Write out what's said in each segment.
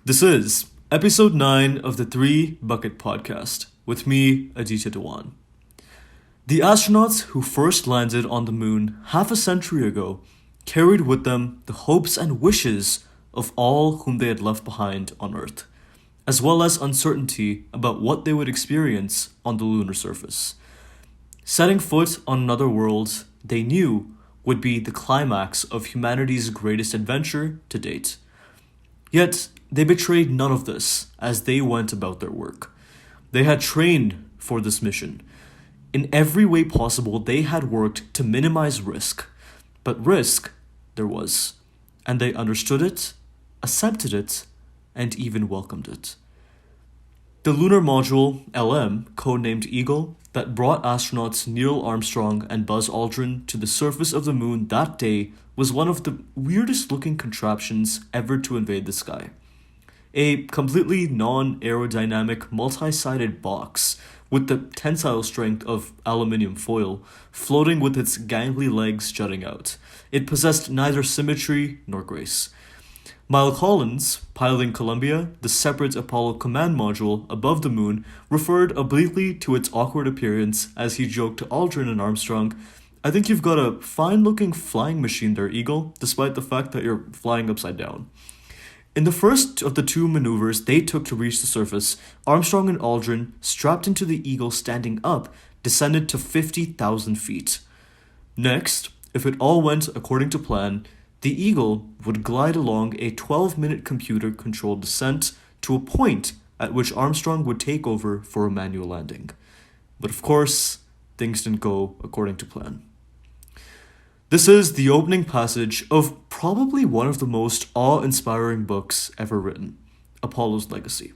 This is episode 9 of the 3 Bucket Podcast with me, Edward Wang. The astronauts who first landed on the moon half a century ago carried with them the hopes and wishes of all whom they had left behind on Earth, as well as uncertainty about what they would experience on the lunar surface. Setting foot on another world they knew would be the climax of humanity's greatest adventure to date. Yet, they betrayed none of this as they went about their work. They had trained for this mission. In every way possible, they had worked to minimize risk. But risk, there was. And they understood it, accepted it, and even welcomed it. The lunar module, LM, codenamed Eagle, that brought astronauts Neil Armstrong and Buzz Aldrin to the surface of the moon that day was one of the weirdest looking contraptions ever to invade the sky. A completely non-aerodynamic multi-sided box with the tensile strength of aluminium foil, floating with its gangly legs jutting out. It possessed neither symmetry nor grace. Miles Collins, piloting Columbia, the separate Apollo command module above the moon, referred obliquely to its awkward appearance as he joked to Aldrin and Armstrong, "I think you've got a fine-looking flying machine there, Eagle, despite the fact that you're flying upside down." In the first of the two maneuvers they took to reach the surface, Armstrong and Aldrin, strapped into the Eagle standing up, descended to 50,000 feet. Next, if it all went according to plan, the Eagle would glide along a 12-minute computer-controlled descent to a point at which Armstrong would take over for a manual landing. But of course, things didn't go according to plan. This is the opening passage of probably one of the most awe-inspiring books ever written, Apollo's Legacy.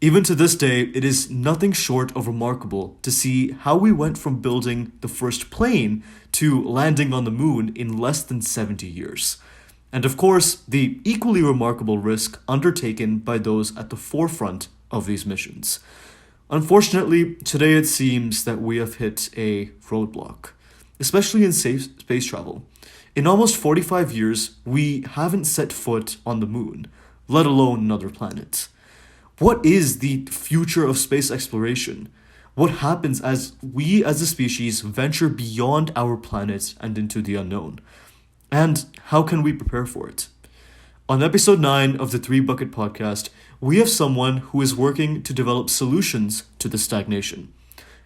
Even to this day, it is nothing short of remarkable to see how we went from building the first plane to landing on the moon in less than 70 years. And of course, the equally remarkable risk undertaken by those at the forefront of these missions. Unfortunately, today it seems that we have hit a roadblock, especially in safe space travel. In almost 45 years, we haven't set foot on the moon, let alone another planet. What is the future of space exploration? What happens as we as a species venture beyond our planet and into the unknown? And how can we prepare for it? On episode 9 of the 3 Bucket Podcast, we have someone who is working to develop solutions to this stagnation.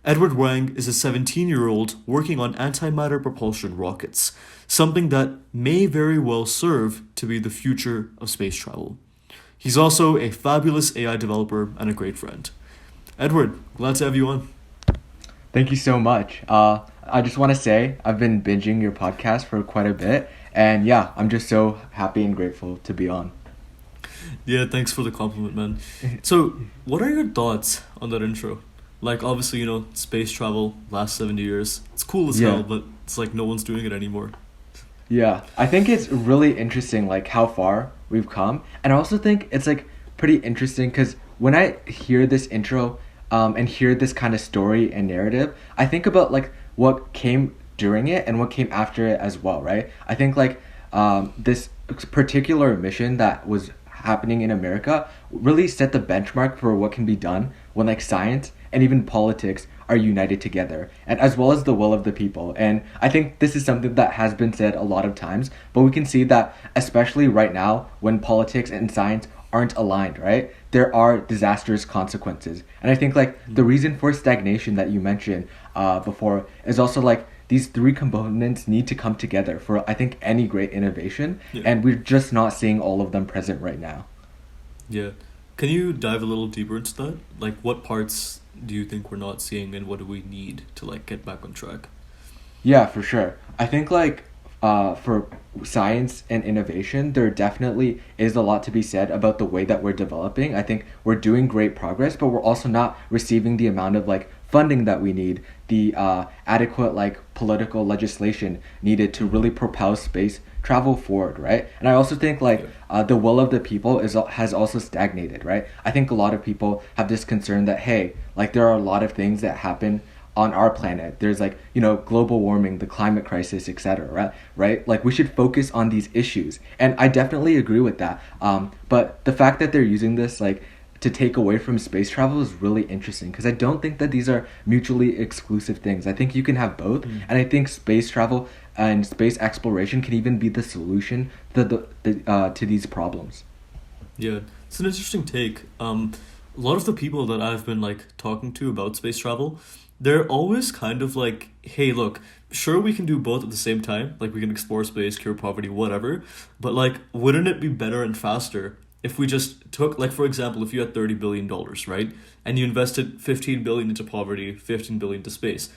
Edward Wang is a 17-year-old working on antimatter propulsion rockets, something that may very well serve to be the future of space travel. He's also a fabulous AI developer and a great friend. Edward, glad to have you on. Thank you so much. I just want to say I've been binging your podcast for quite a bit, and yeah, I'm just so happy and grateful to be on. Yeah, thanks for the compliment, man. So, what are your thoughts on that intro? Like, obviously, space travel, last 70 years. It's cool as hell, but it's like no one's doing it anymore. Yeah, I think it's really interesting, like, how far we've come. And I also think it's, like, pretty interesting because when I hear this intro and hear this kind of story and narrative, I think about, like, what came during it and what came after it as well, right? I think, like, this particular mission that was happening in America really set the benchmark for what can be done when, like, science and even politics are united together, and as well as the will of the people. And I think this is something that has been said a lot of times, but we can see that especially right now when politics and science aren't aligned, right? There are disastrous consequences. And I think like the reason for stagnation that you mentioned before is also like these 3 components need to come together for I think any great innovation, and we're just not seeing all of them present right now. Yeah. Can you dive a little deeper into that? Like, what parts do you think we're not seeing, and what do we need to like get back on track? Yeah, for sure. I think like for science and innovation, there definitely is a lot to be said about the way that we're developing. I think we're doing great progress, but we're also not receiving the amount of like funding that we need, the adequate like political legislation needed to really propel space travel forward, right? And I also think like the will of the people has also stagnated, right? I think a lot of people have this concern that, hey, like there are a lot of things that happen on our planet. There's like, global warming, the climate crisis, etc. Right? Like we should focus on these issues, and I definitely agree with that. But the fact that they're using this like to take away from space travel is really interesting because I don't think that these are mutually exclusive things. I think you can have both, and I think space travel and space exploration can even be the solution to these problems. Yeah, it's an interesting take. A lot of the people that I've been like talking to about space travel, they're always kind of like, hey, look, sure we can do both at the same time, like we can explore space, cure poverty, whatever, but like, wouldn't it be better and faster if we just took, like, for example, if you had $30 billion, right, and you invested 15 billion into poverty, 15 billion into space,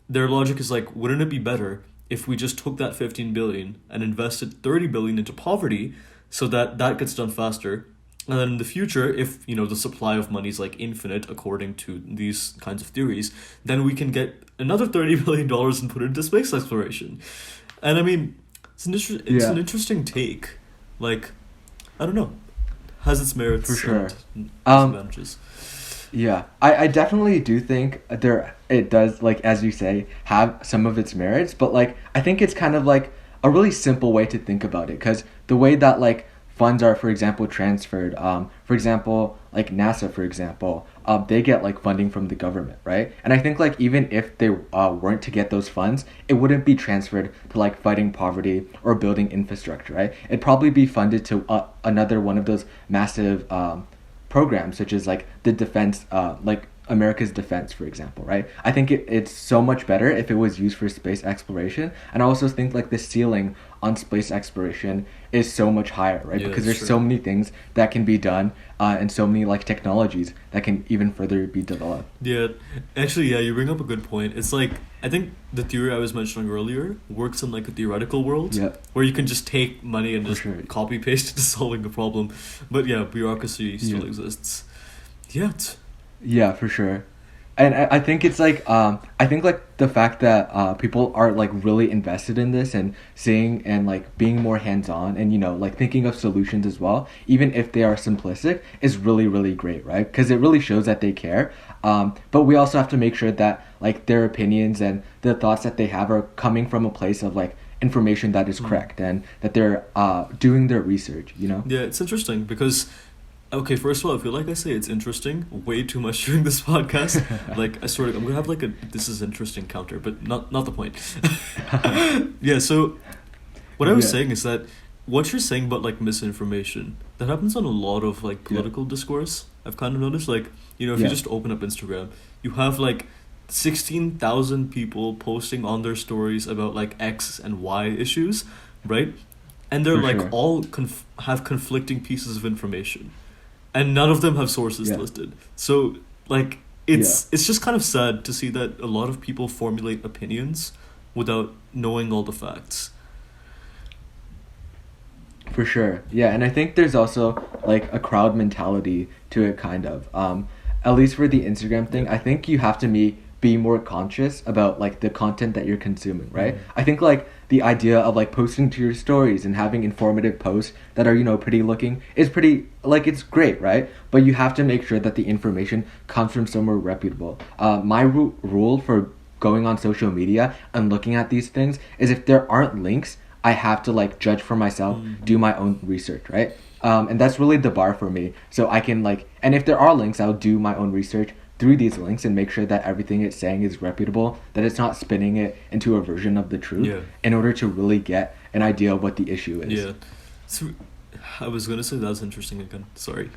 their logic is like, wouldn't it be better if we just took that 15 billion and invested 30 billion into poverty so that that gets done faster? And then in the future, if, the supply of money is like infinite according to these kinds of theories, then we can get another $30 billion and put it into space exploration. And I mean, it's an interesting take. Like, I don't know. Has its merits For sure. and disadvantages. Yeah, I definitely do think it does, like, as you say, have some of its merits, but like I think it's kind of like a really simple way to think about it, because the way that like funds are, for example, transferred, for example, like NASA, for example, they get like funding from the government, right? And I think like even if they weren't to get those funds, it wouldn't be transferred to like fighting poverty or building infrastructure, right? It'd probably be funded to another one of those massive programs, such as like the defense, like America's defense, for example, right? I think it's so much better if it was used for space exploration. And I also think like the ceiling on space exploration is so much higher, right? Yeah, because there's sure. so many things that can be done, and so many like technologies that can even further be developed. Yeah, actually, yeah, you bring up a good point. It's like, I think the theory I was mentioning earlier works in like a theoretical world, Yeah. where you can just take money and For just sure. copy paste it to solving the problem. But yeah, bureaucracy still Yeah. exists. Yeah, Yeah, for sure. And I think it's like I think like the fact that people are like really invested in this and seeing and like being more hands-on and like thinking of solutions as well, even if they are simplistic, is really, really great, right? Because it really shows that they care. But we also have to make sure that like their opinions and the thoughts that they have are coming from a place of like information that is correct, and that they're doing their research. Yeah, it's interesting because, okay, first of all, I feel like I say it's interesting way too much during this podcast. Like, I sort of, I'm gonna have like a this is interesting counter, but not the point. Yeah, so what I was Yeah. saying is that what you're saying about like misinformation, that happens on a lot of like political discourse. I've kind of noticed, like, if you Yeah. just open up Instagram, you have like 16,000 people posting on their stories about like X and Y issues, right? And they're For like sure. all have conflicting pieces of information, and none of them have sources Yeah. listed. So like it's just kind of sad to see that a lot of people formulate opinions without knowing all the facts. For sure. Yeah, and I think there's also like a crowd mentality to it, kind of. At least for the Instagram thing, I think you have to be more conscious about like the content that you're consuming, right? I think like the idea of like posting to your stories and having informative posts that are pretty looking is pretty, like, it's great, right? But you have to make sure that the information comes from somewhere reputable. My rule for going on social media and looking at these things is if there aren't links, I have to like judge for myself, do my own research, right? And that's really the bar for me. So I can like, and if there are links, I'll do my own research through these links and make sure that everything it's saying is reputable, that it's not spinning it into a version of the truth, Yeah. in order to really get an idea of what the issue is. Yeah. So I was gonna say that's interesting again. Sorry.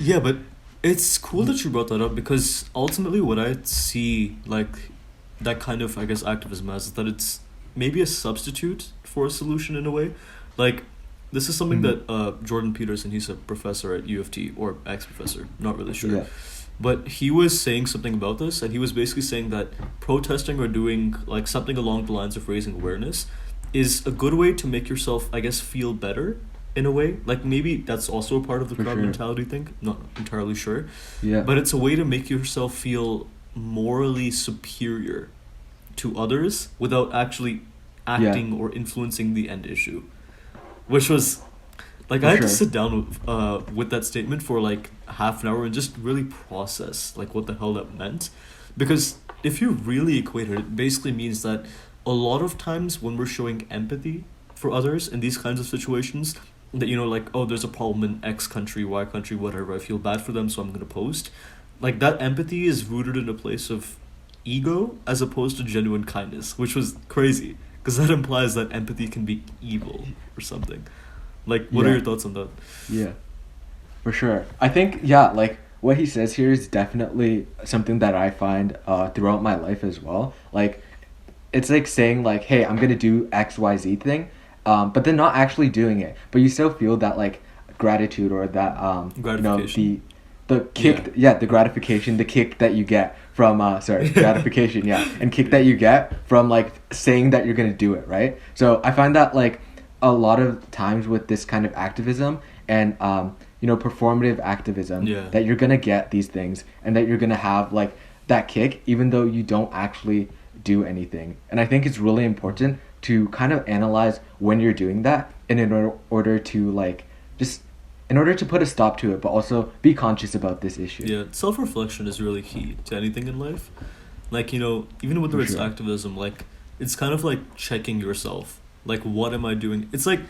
Yeah, but it's cool that you brought that up, because ultimately what I see, like, that kind of, I guess, activism as, is that it's maybe a substitute for a solution in a way. Like, this is something that Jordan Peterson, he's a professor at U of T, or ex-professor, not really sure. Yeah. But he was saying something about this, and he was basically saying that protesting or doing like something along the lines of raising awareness is a good way to make yourself, I guess, feel better in a way. Like, maybe that's also a part of the For crowd sure. mentality thing, not entirely sure. Yeah. But it's a way to make yourself feel morally superior to others without actually acting or influencing the end issue. Which was, like, For I had to sure. sit down with that statement for like half an hour and just really process like what the hell that meant. Because if you really equate it, it basically means that a lot of times when we're showing empathy for others in these kinds of situations, that, like, oh, there's a problem in X country, Y country, whatever, I feel bad for them, so I'm going to post. Like, that empathy is rooted in a place of ego as opposed to genuine kindness, which was crazy, because that implies that empathy can be evil or something. Like, what are your thoughts on that? Yeah, for sure. I think, yeah, like, what he says here is definitely something that I find throughout my life as well. Like, it's like saying, like, hey, I'm going to do XYZ thing, but then not actually doing it. But you still feel that, like, gratitude or that, gratification. The kick, the gratification, the kick that you get from, gratification, and kick that you get from, like, saying that you're going to do it, right? So I find that, like, a lot of times with this kind of activism and, performative activism, that you're going to get these things and that you're going to have, like, that kick, even though you don't actually do anything. And I think it's really important to kind of analyze when you're doing that, and in order to, like, just in order to put a stop to it, but also be conscious about this issue. Yeah, self-reflection is really key to anything in life. Like, even with it's activism, like, it's kind of like checking yourself. Like, what am I doing? It's like,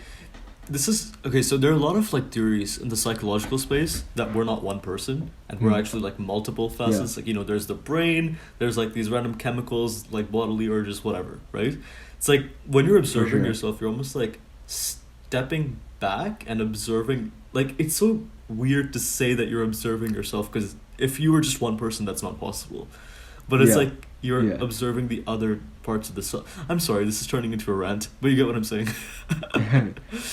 so there are a lot of, like, theories in the psychological space that we're not one person, and we're actually, like, multiple facets. Like, there's the brain, there's, like, these random chemicals, like bodily urges, whatever, right? It's like, when you're observing yourself, you're almost, like, stepping back and observing. Like, it's so weird to say that you're observing yourself, because if you were just one person, that's not possible. But it's like you're observing the other parts of the self. I'm sorry, this is turning into a rant, but you get what I'm saying.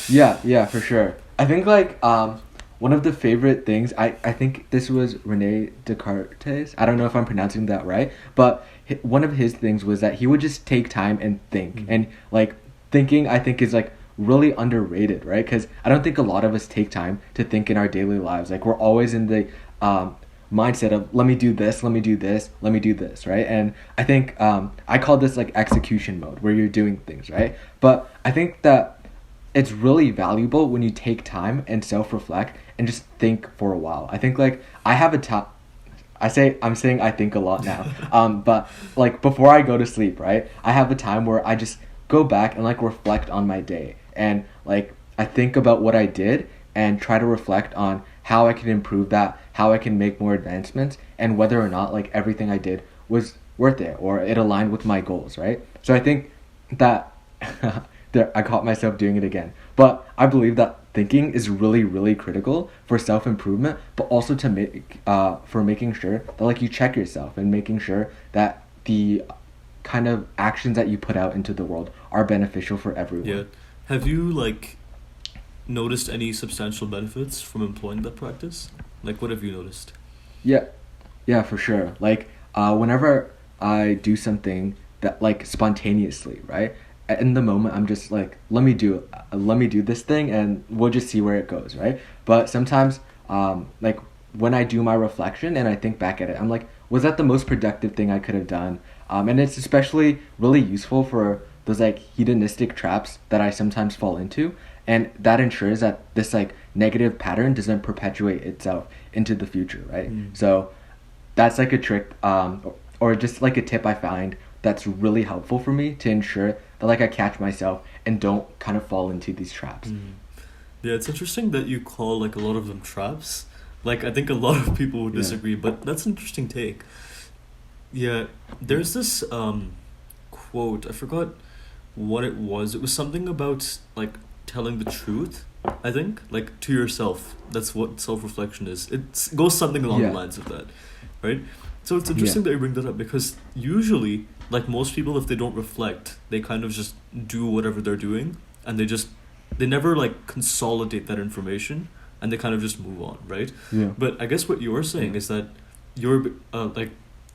Yeah, for sure. I think, like, one of the favorite things, I think this was Rene Descartes. I don't know if I'm pronouncing that right, but one of his things was that he would just take time and think. Mm-hmm. And, like, thinking, I think, is, like, really underrated, right? Because I don't think a lot of us take time to think in our daily lives. Like, we're always in the mindset of, let me do this, let me do this, let me do this, right? And I think I call this, like, execution mode, where you're doing things, right? But I think that it's really valuable when you take time and self-reflect and just think for a while. I think, like, I have I'm saying I think a lot now, but, like, before I go to sleep, right, I have a time where I just go back and, like, reflect on my day, and, like, I think about what I did and try to reflect on how I can improve that, how I can make more advancements, and whether or not, like, everything I did was worth it or it aligned with my goals, right? So I think that I caught myself doing it again. But I believe that thinking is really, really critical for self-improvement, but also to make for making sure that, like, you check yourself and making sure that the kind of actions that you put out into the world are beneficial for everyone. Yeah. Have you, like, noticed any substantial benefits from employing that practice? Like, what have you noticed? Yeah, for sure. Like, whenever I do something that, like, spontaneously, right? In the moment, I'm just like, let me do this thing, and we'll just see where it goes, right? But sometimes, like, when I do my reflection and I think back at it, I'm like, was that the most productive thing I could have done? And it's especially really useful for those, like, hedonistic traps that I sometimes fall into, and that ensures that this, like, negative pattern doesn't perpetuate itself into the future, right? So that's, like, a trick, or just, like, a tip I find that's really helpful for me to ensure that, like, I catch myself and don't kind of fall into these traps. Yeah, it's interesting that you call, like, a lot of them traps. Like, I think a lot of people would disagree, but that's an interesting take. Yeah, there's this quote, I forgot what it was. It was something about, like, telling the truth, I think, like, to yourself. That's what self-reflection is. It goes something along the lines of that, right? So it's interesting that you bring that up, because usually, like, most people, if they don't reflect, they kind of just do whatever they're doing, and they never, like, consolidate that information, and they kind of just move on, right? But I guess what you're saying is that you're, like,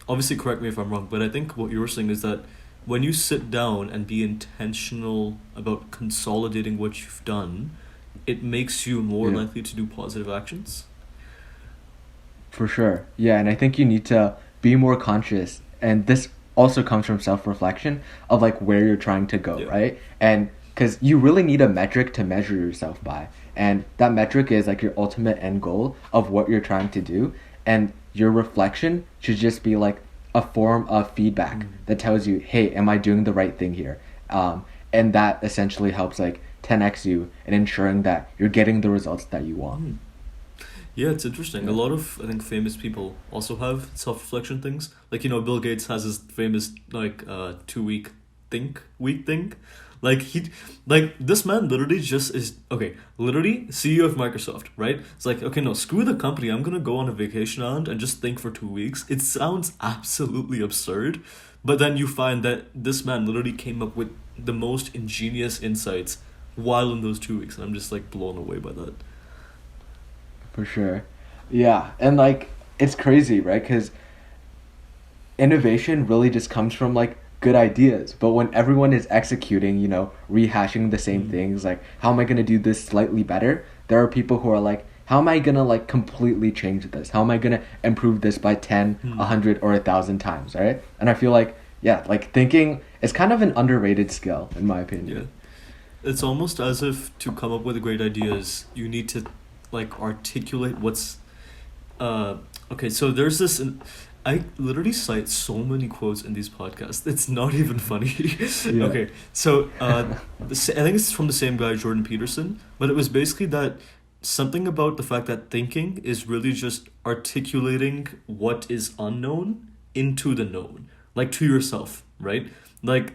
obviously correct me if I'm wrong, but I think what you're saying is that when you sit down and be intentional about consolidating what you've done, it makes you more likely to do positive actions. For sure. Yeah, and I think you need to be more conscious, and this also comes from self-reflection of, like, where you're trying to go, right? And because you really need a metric to measure yourself by, and that metric is, like, your ultimate end goal of what you're trying to do, and your reflection should just be, like, a form of feedback that tells you, hey, am I doing the right thing here? And that essentially helps like 10x you in ensuring that you're getting the results that you want. Yeah, it's interesting. Yeah. A lot of, I think, famous people also have self-reflection things. Like, Bill Gates has his famous, like, 2-week week thing. Like, this man literally just is, okay, literally CEO of Microsoft, right? It's like, okay, no, screw the company. I'm gonna go on a vacation island and just think for 2 weeks. It sounds absolutely absurd. But then you find that this man literally came up with the most ingenious insights while in those 2 weeks. And I'm just, like, blown away by that. For sure. Yeah. And like, it's crazy, right? Because innovation really just comes from like good ideas. But when everyone is executing, rehashing the same things, like, how am I going to do this slightly better? There are people who are like, how am I going to like completely change this? How am I going to improve this by 10, 100, or 1,000 times, right? And I feel like, yeah, like thinking is kind of an underrated skill, in my opinion. Yeah. It's almost as if to come up with great ideas, you need to like articulate what's okay, so there's this I literally cite so many quotes in these podcasts, it's not even funny. Yeah. Okay, so I think it's from the same guy, Jordan Peterson, but it was basically that something about the fact that thinking is really just articulating what is unknown into the known, like to yourself, right? Like,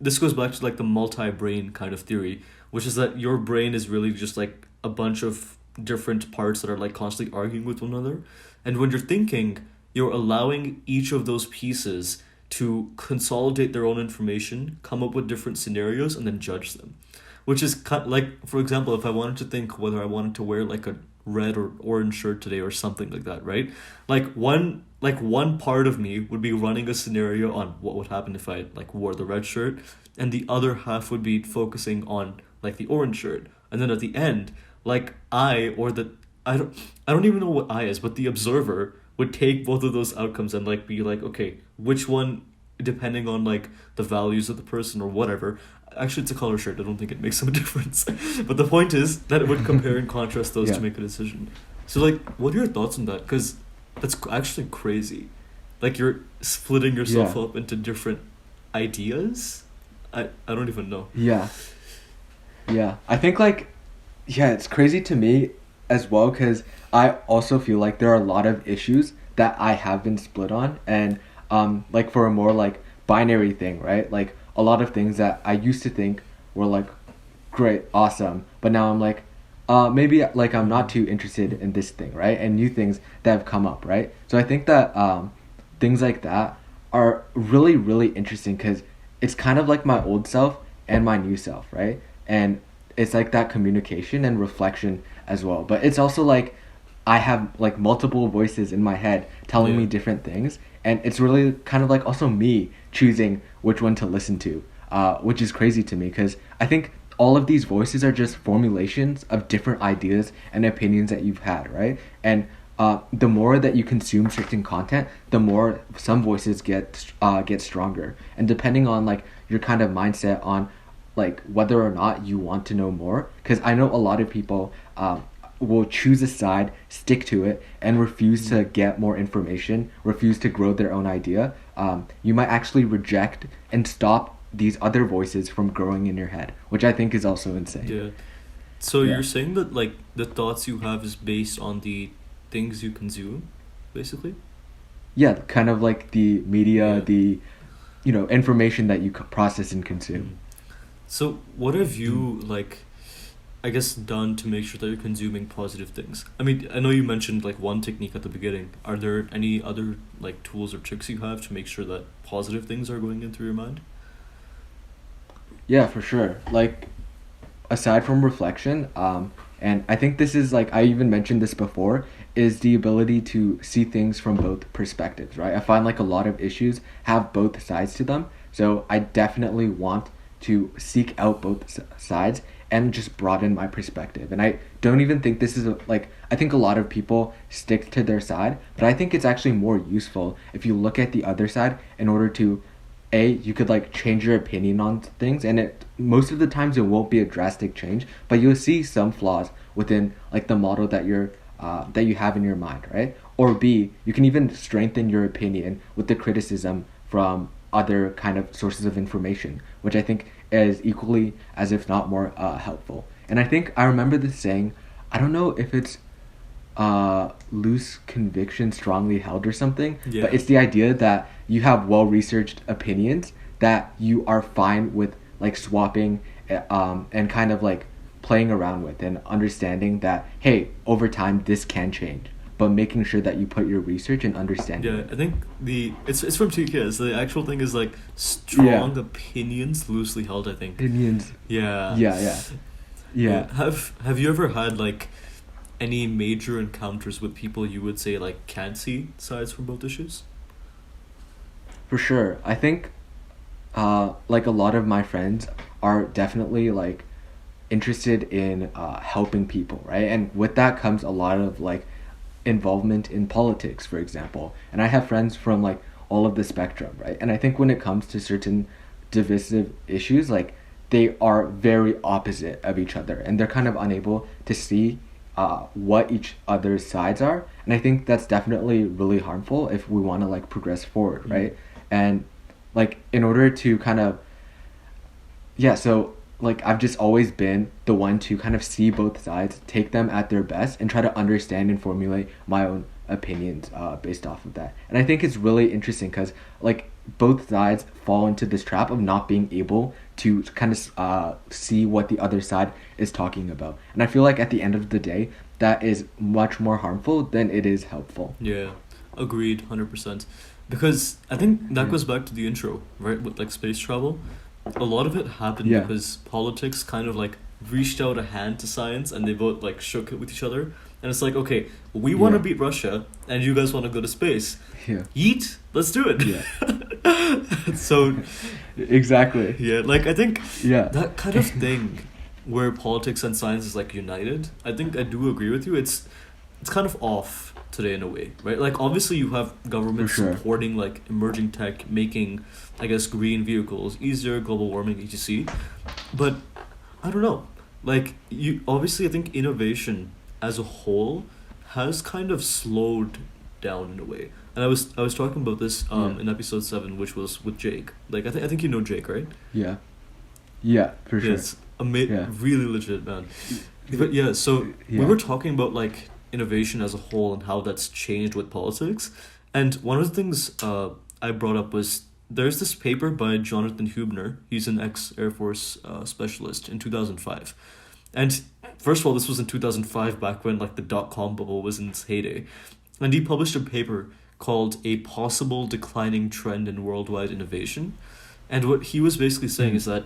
this goes back to like the multi-brain kind of theory, which is that your brain is really just like a bunch of different parts that are like constantly arguing with one another. And when you're thinking, you're allowing each of those pieces to consolidate their own information, come up with different scenarios, and then judge them. Which is like, for example, if I wanted to think whether I wanted to wear like a red or orange shirt today or something like that, right? Like one part of me would be running a scenario on what would happen if I like wore the red shirt, and the other half would be focusing on like the orange shirt. And then at the end, like I don't even know what I is, but the observer would take both of those outcomes and like be like, okay, which one, depending on like the values of the person or whatever. Actually, it's a color shirt. I don't think it makes some difference. But the point is that it would compare and contrast those to make a decision. So like, what are your thoughts on that? Because that's actually crazy. Like, you're splitting yourself up into different ideas. I don't even know. Yeah. I think like, it's crazy to me as well, because I also feel like there are a lot of issues that I have been split on, and like for a more like binary thing, right? Like a lot of things that I used to think were like great, awesome, but now I'm like, maybe like I'm not too interested in this thing, right? And new things that have come up, right? So I think that things like that are really, really interesting, because it's kind of like my old self and my new self, right? And it's like that communication and reflection as well. But it's also like I have like multiple voices in my head telling me different things, and it's really kind of like also me choosing which one to listen to, which is crazy to me, because I think all of these voices are just formulations of different ideas and opinions that you've had, right? And the more that you consume certain content, the more some voices get stronger, and depending on like your kind of mindset on like whether or not you want to know more, because I know a lot of people will choose a side, stick to it, and refuse to get more information, refuse to grow their own idea. You might actually reject and stop these other voices from growing in your head, which I think is also insane. Yeah. So you're saying that like the thoughts you have is based on the things you consume, basically? Yeah, kind of like the media, the information that you process and consume. So what have you like, I guess, done to make sure that you're consuming positive things? I mean, I know you mentioned like one technique at the beginning. Are there any other like tools or tricks you have to make sure that positive things are going in through your mind? Yeah, for sure. Like, aside from reflection, and I think this is like, I even mentioned this before, is the ability to see things from both perspectives, right? I find like a lot of issues have both sides to them. So I definitely want to seek out both sides and just broaden my perspective. And I don't even think this is I think a lot of people stick to their side, but I think it's actually more useful if you look at the other side in order to, you could like change your opinion on things, and most of the times it won't be a drastic change, but you'll see some flaws within like the model that you're that you have in your mind, right? Or B, you can even strengthen your opinion with the criticism from other kind of sources of information, which I think is equally as if not more helpful. And I think I remember this saying, I don't know if it's loose conviction strongly held or something, Yeah. but it's the idea that you have well-researched opinions that you are fine with like swapping and kind of like playing around with and understanding that, hey, over time this can change, but making sure that you put your research and understanding. Yeah, I think it's from TK. So the actual thing is like strong opinions loosely held, I think. Opinions. Yeah. Yeah. Have you ever had like any major encounters with people you would say like can't see sides from both issues? For sure. I think like a lot of my friends are definitely like interested in helping people, right? And with that comes a lot of like involvement in politics, for example. And I have friends from like all of the spectrum, right? And I think when it comes to certain divisive issues, like they are very opposite of each other and they're kind of unable to see what each other's sides are. And I think that's definitely really harmful if we want to like progress forward, right? And like in order to kind of so like I've just always been the one to kind of see both sides, take them at their best, and try to understand and formulate my own opinions based off of that. And I think it's really interesting because like both sides fall into this trap of not being able to kind of see what the other side is talking about. And I feel like at the end of the day, that is much more harmful than it is helpful. Yeah, agreed, 100%. Because I think that goes back to the intro, right? With like space travel, a lot of it happened because politics kind of like reached out a hand to science and they both like shook it with each other. And it's like, okay, we want to beat Russia and you guys want to go to space. Yeah. Yeet, let's do it. Yeah. So exactly. yeah, like I think that kind of thing where politics and science is like united, I think I do agree with you. It's kind of off today in a way, right? Like obviously you have governments supporting like emerging tech, making I guess green vehicles easier, global warming, etc. But I don't know. Like you obviously I think innovation as a whole has kind of slowed down in a way. And I was talking about this in episode 7, which was with Jake. Like I think you know Jake, right? Yeah, for sure. It's really legit, man. But yeah, so we were talking about like innovation as a whole and how that's changed with politics. And one of the things I brought up was there's this paper by Jonathan Hubner. He's an ex-Air Force specialist in 2005. And first of all, this was in 2005, back when like the dot-com bubble was in its heyday. And he published a paper called A Possible Declining Trend in Worldwide Innovation. And what he was basically saying is that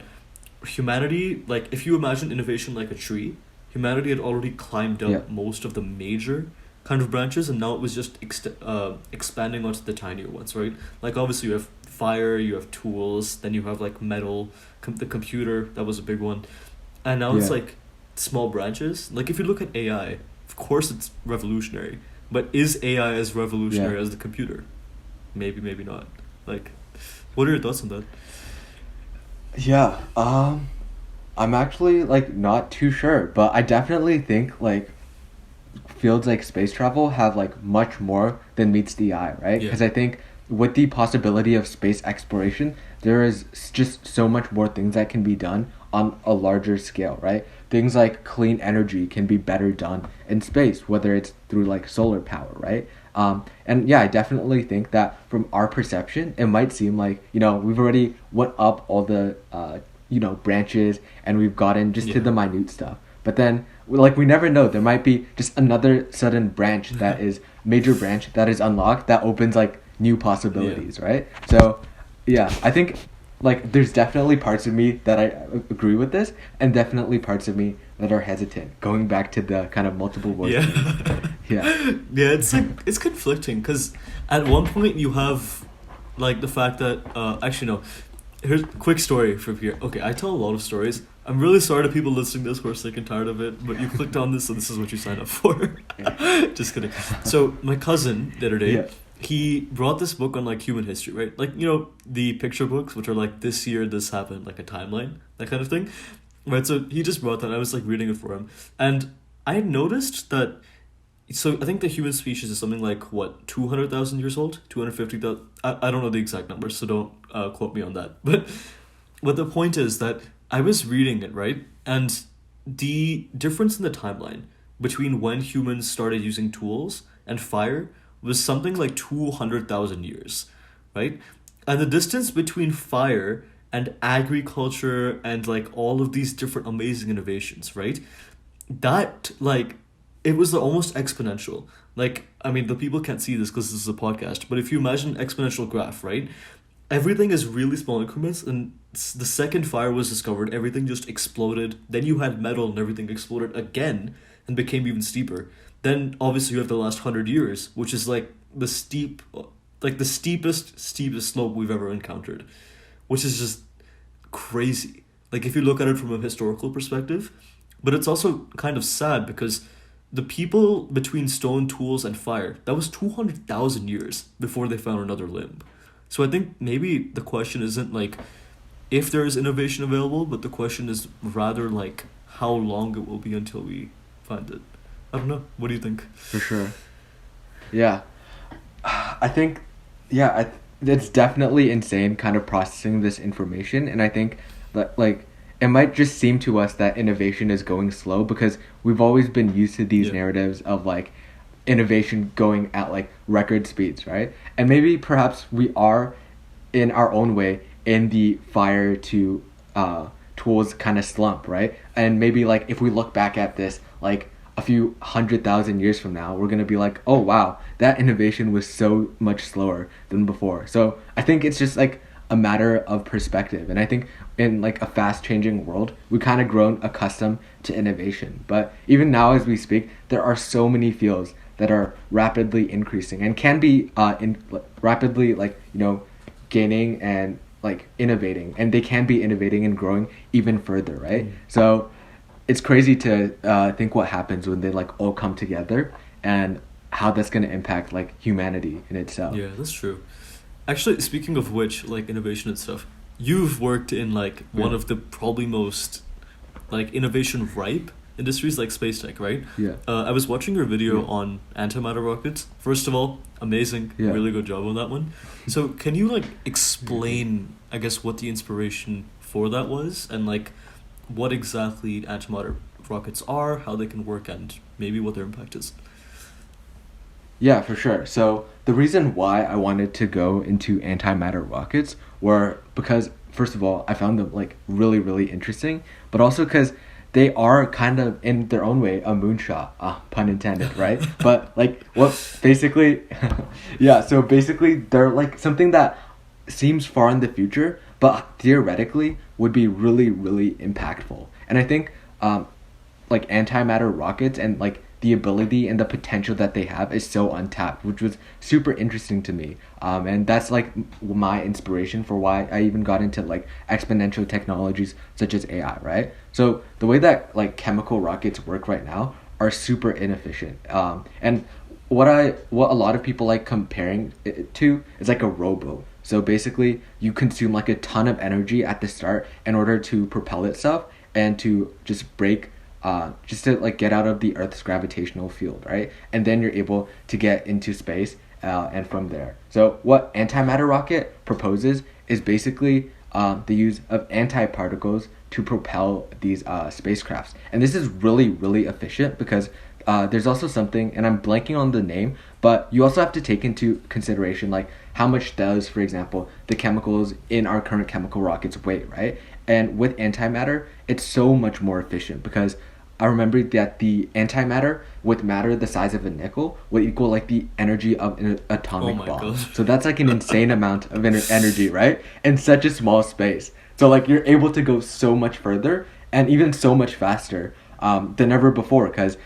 humanity, like if you imagine innovation like a tree, humanity had already climbed up most of the major kind of branches, and now it was just expanding onto the tinier ones, right? Like obviously you have fire, you have tools, then you have like metal, the computer, that was a big one. And now it's like small branches. Like if you look at AI, of course it's revolutionary, but is AI as revolutionary as the computer? Maybe, maybe not. Like, what are your thoughts on that? Yeah, I'm actually like not too sure, but I definitely think like fields like space travel have like much more than meets the eye, right? Because I think with the possibility of space exploration, there is just so much more things that can be done on a larger scale, right? Things like clean energy can be better done in space, whether it's through like solar power, right? And yeah, I definitely think that from our perception, it might seem like, you know, we've already went up all the, branches and we've gotten just to the minute stuff. But then, like, we never know. There might be just another sudden branch that is, major branch that is unlocked that opens like new possibilities, right? So, yeah, I think like there's definitely parts of me that I agree with this, and definitely parts of me that are hesitant. Going back to the kind of multiple voices. Yeah, it's like it's conflicting because at one point you have like the fact that actually no, here's a quick story from here. Okay, I tell a lot of stories. I'm really sorry to people listening to this who are sick and tired of it, but you clicked on this, so this is what you signed up for. Just kidding. So my cousin the other day, he brought this book on like human history, right? Like, you know, the picture books, which are like this year this happened, like a timeline, that kind of thing. Right, so he just brought that. I was like reading it for him. And I noticed that So I think the human species is something like what 200,000 years old, 250,000. I don't know the exact numbers, so don't quote me on that. But the point is that I was reading it, right, and the difference in the timeline between when humans started using tools and fire was something like 200,000 years, right? And the distance between fire and agriculture and like all of these different amazing innovations, right? That like it was almost exponential. Like I mean, the people can't see this because this is a podcast, but if you imagine an exponential graph, right? Everything is really small increments, and the second fire was discovered, everything just exploded. Then you had metal, and everything exploded again and became even steeper. Then obviously you have the last 100 years, which is like the steepest slope we've ever encountered, which is just crazy. Like if you look at it from a historical perspective, but it's also kind of sad because the people between stone tools and fire, that was 200,000 years before they found another limb. So I think maybe the question isn't like if there is innovation available, but the question is rather like how long it will be until we find it. I don't know. What do you think? For sure. Yeah. I think, yeah, it's definitely insane kind of processing this information. And I think that, like, it might just seem to us that innovation is going slow because we've always been used to these narratives of, like, innovation going at, like, record speeds, right? And maybe perhaps we are, in our own way, in the fire to tools kind of slump, right? And maybe, like, if we look back at this, like, a few 100,000 years from now, we're going to be like, oh, wow, that innovation was so much slower than before. So I think it's just like a matter of perspective. And I think in like a fast changing world, we kind of grown accustomed to innovation. But even now as we speak, there are so many fields that are rapidly increasing and can be rapidly like, you know, gaining and like innovating. And they can be innovating and growing even further, right? So it's crazy to think what happens when they like all come together and how that's going to impact like humanity in itself. Yeah, that's true. Actually, speaking of which, like innovation and stuff, you've worked in like one of the probably most like innovation ripe industries like space tech, right? Yeah. I was watching your video on antimatter rockets. First of all, amazing, really good job on that one. So can you like explain, I guess, what the inspiration for that was and like what exactly antimatter rockets are, how they can work, and maybe what their impact is? Yeah, for sure. So the reason why I wanted to go into antimatter rockets were because, first of all, I found them like really, really interesting, but also because they are kind of in their own way a moonshot, pun intended, right? But like what basically, yeah. So basically, they're like something that seems far in the future, but theoretically would be really, really impactful. And I think like antimatter rockets and like the ability and the potential that they have is so untapped, which was super interesting to me. And that's like my inspiration for why I even got into like exponential technologies such as AI, right? So the way that like chemical rockets work right now are super inefficient. And what a lot of people like comparing it to is like a rowboat. So basically you consume like a ton of energy at the start in order to propel itself and to just break just to like get out of the Earth's gravitational field, right? And then you're able to get into space and from there. So what antimatter rocket proposes is basically the use of antiparticles to propel these spacecrafts. And this is really, really efficient because there's also something, and I'm blanking on the name, but you also have to take into consideration like how much does, for example, the chemicals in our current chemical rockets weigh, right? And with antimatter, it's so much more efficient because I remember that the antimatter with matter the size of a nickel would equal like the energy of an atomic bomb. God. So that's like an insane amount of energy, right? In such a small space. So like you're able to go so much further and even so much faster than ever before because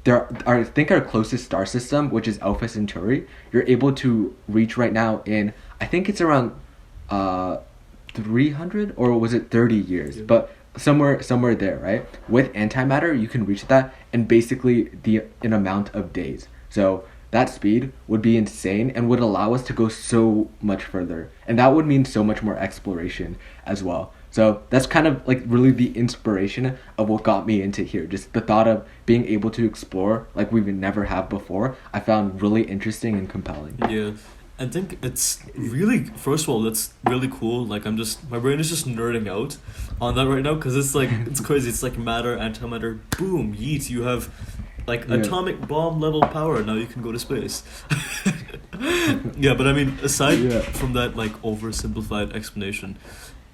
I think our closest star system, which is Alpha Centauri, you're able to reach right now in, I think it's around 300 or was it 30 years? Yeah. But somewhere there, right? With antimatter, you can reach that in basically an amount of days. So that speed would be insane and would allow us to go so much further. And that would mean so much more exploration as well. So that's kind of like really the inspiration of what got me into here. Just the thought of being able to explore like we've never have before, I found really interesting and compelling. Yeah. I think it's really, first of all, that's really cool. Like, my brain is just nerding out on that right now because it's like, it's crazy. It's like matter, antimatter, boom, yeet. You have like Yeah. atomic bomb level power. Now you can go to space. Yeah, but I mean, aside Yeah. from that, like, oversimplified explanation,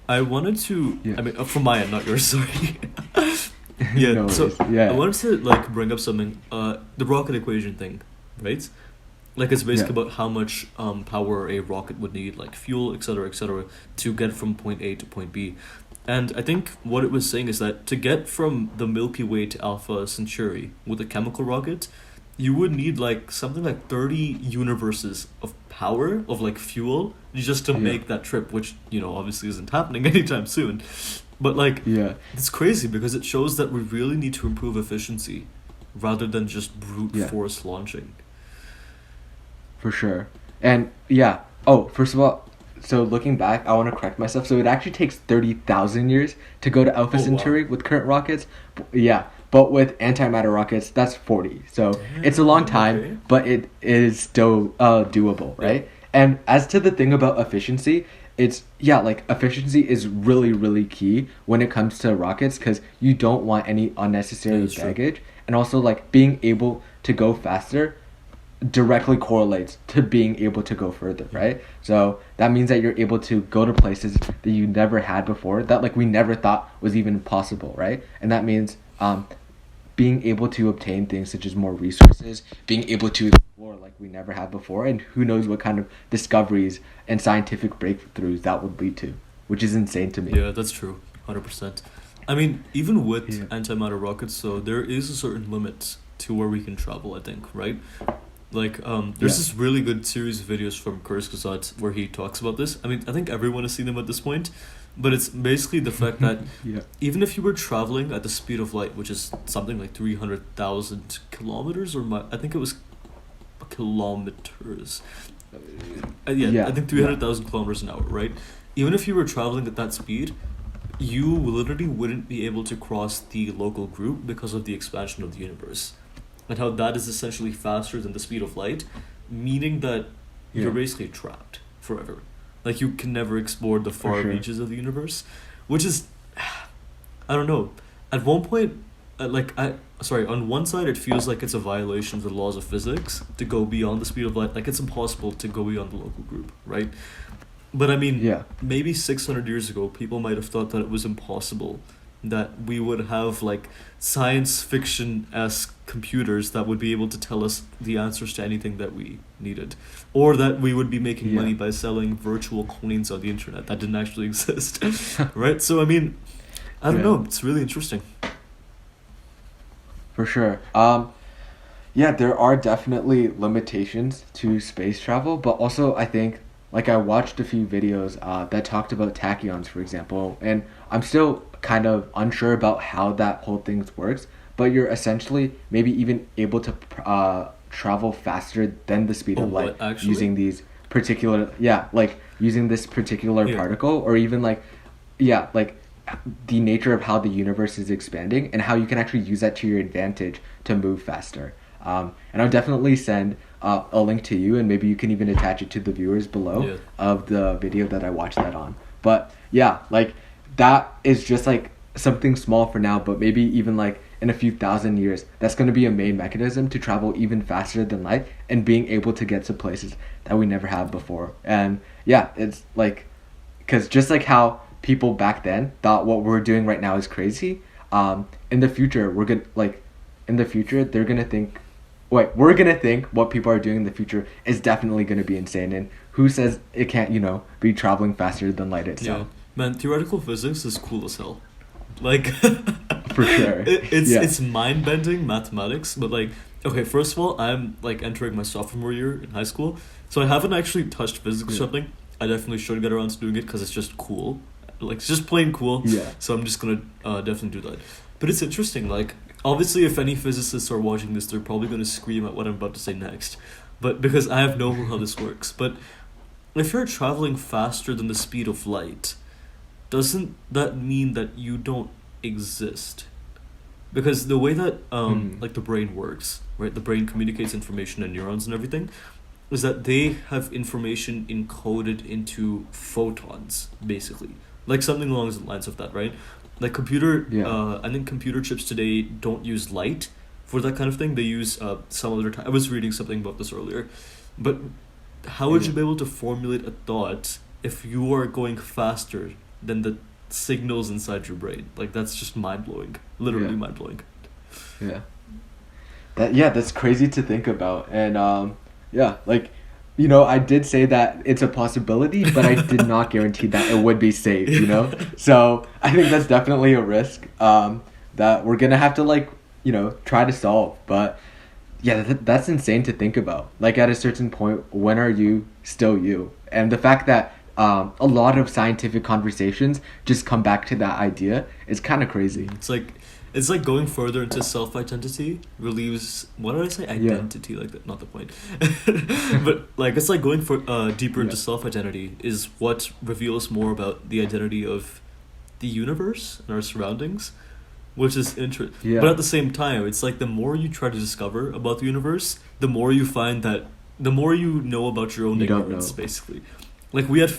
I wanted to, Yeah. I mean, from my end, not yours, sorry. Yeah, No so worries. Yeah. I wanted to, like, bring up something, the rocket equation thing, right? Like it's basically Yeah. about how much power a rocket would need, like fuel, etc., to get from point A to point B. And I think what it was saying is that to get from the Milky Way to Alpha Centauri with a chemical rocket, you would need like something like 30 universes of power, of like fuel, just to Yeah. make that trip, which, obviously isn't happening anytime soon. But like, Yeah. it's crazy because it shows that we really need to improve efficiency rather than just brute Yeah. force launching. For sure. And yeah. Oh, first of all, so looking back, I want to correct myself. So it actually takes 30,000 years to go to Alpha Oh, wow. Centauri with current rockets. Yeah. But with antimatter rockets, that's 40. So it's a long time, okay. but it is still doable, right? And as to the thing about efficiency, it's, yeah, like efficiency is really, really key when it comes to rockets because you don't want any unnecessary that's true. baggage. And also, like, being able to go faster directly correlates to being able to go further, right? So that means that you're able to go to places that you never had before, that like we never thought was even possible, right? And that means being able to obtain things such as more resources, being able to explore like we never have before, and who knows what kind of discoveries and scientific breakthroughs that would lead to, which is insane to me. Yeah, that's true. 100%. I mean, even with Yeah. antimatter rockets, so there is a certain limit to where we can travel, I think, right? Like, there's Yeah. this really good series of videos from Kurzgesagt where he talks about this. I mean, I think everyone has seen them at this point, but it's basically the fact that Yeah. even if you were traveling at the speed of light, which is something like 300,000 kilometers, I think it was kilometers. Yeah, Yeah, I think 300,000 kilometers an hour, right? Even if you were traveling at that speed, you literally wouldn't be able to cross the local group because of the expansion of the universe. And how that is essentially faster than the speed of light, meaning that you're Yeah. basically trapped forever. Like you can never explore the far sure. reaches of the universe, which is, I don't know. At one point, on one side it feels like it's a violation of the laws of physics to go beyond the speed of light. Like it's impossible to go beyond the local group, right? But I mean, Yeah. maybe 600 years ago, people might have thought that it was impossible, that we would have like science fiction-esque computers that would be able to tell us the answers to anything that we needed, or that we would be making Yeah. money by selling virtual coins on the internet that didn't actually exist, right? So I mean, I don't Yeah. know. It's really interesting. For sure. Yeah, there are definitely limitations to space travel, but also I think like I watched a few videos that talked about tachyons, for example, and I'm still kind of unsure about how that whole thing works, but you're essentially maybe even able to travel faster than the speed Oh, of light what, actually? using these particular, yeah, like using this particular Yeah. particle, or even like, yeah, like the nature of how the universe is expanding and how you can actually use that to your advantage to move faster. And I'll definitely send a link to you, and maybe you can even attach it to the viewers below Yeah. of the video that I watched that on. But yeah, like that is just like something small for now, but maybe even like in a few thousand years, that's going to be a main mechanism to travel even faster than light and being able to get to places that we never have before. And yeah, it's like, because just like how people back then thought what we're doing right now is crazy, in the future we're gonna like, in the future they're gonna think, we're gonna think what people are doing in the future is definitely gonna be insane. And who says it can't, be traveling faster than light Yeah, itself? man. Theoretical physics is cool as hell. Like, For sure. Yeah. it's mind bending mathematics, but like, okay, first of all, I'm like entering my sophomore year in high school, so I haven't actually touched physics or Yeah. something. I definitely should get around to doing it because it's just cool, like it's just plain cool. Yeah. So I'm just gonna definitely do that. But it's interesting. Like, obviously, if any physicists are watching this, they're probably gonna scream at what I'm about to say next, but because I have no clue how this works. But if you're traveling faster than the speed of light, doesn't that mean that you don't exist? Because the way that like the brain works, right? The brain communicates information and neurons and everything, is that they have information encoded into photons, basically. Like something along the lines of that, right? Like I think computer chips today don't use light for that kind of thing. They use some other time. I was reading something about this earlier, but how would you be able to formulate a thought if you are going faster than the signals inside your brain? Like that's just mind blowing, literally mind blowing. Yeah. That's crazy to think about, and like, I did say that it's a possibility, but I did not guarantee that it would be safe, So I think that's definitely a risk that we're gonna have to try to solve. But yeah, that's insane to think about. Like at a certain point, when are you still you? And the fact that a lot of scientific conversations just come back to that idea is kind of crazy. It's like going further into self-identity relieves, what did I say? Identity, like that, not the point. But like it's like going for deeper into self-identity is what reveals more about the identity of the universe and our surroundings, which is interesting. But at the same time, it's like the more you try to discover about the universe, the more you find that the more you know about your own ignorance, basically. Like we had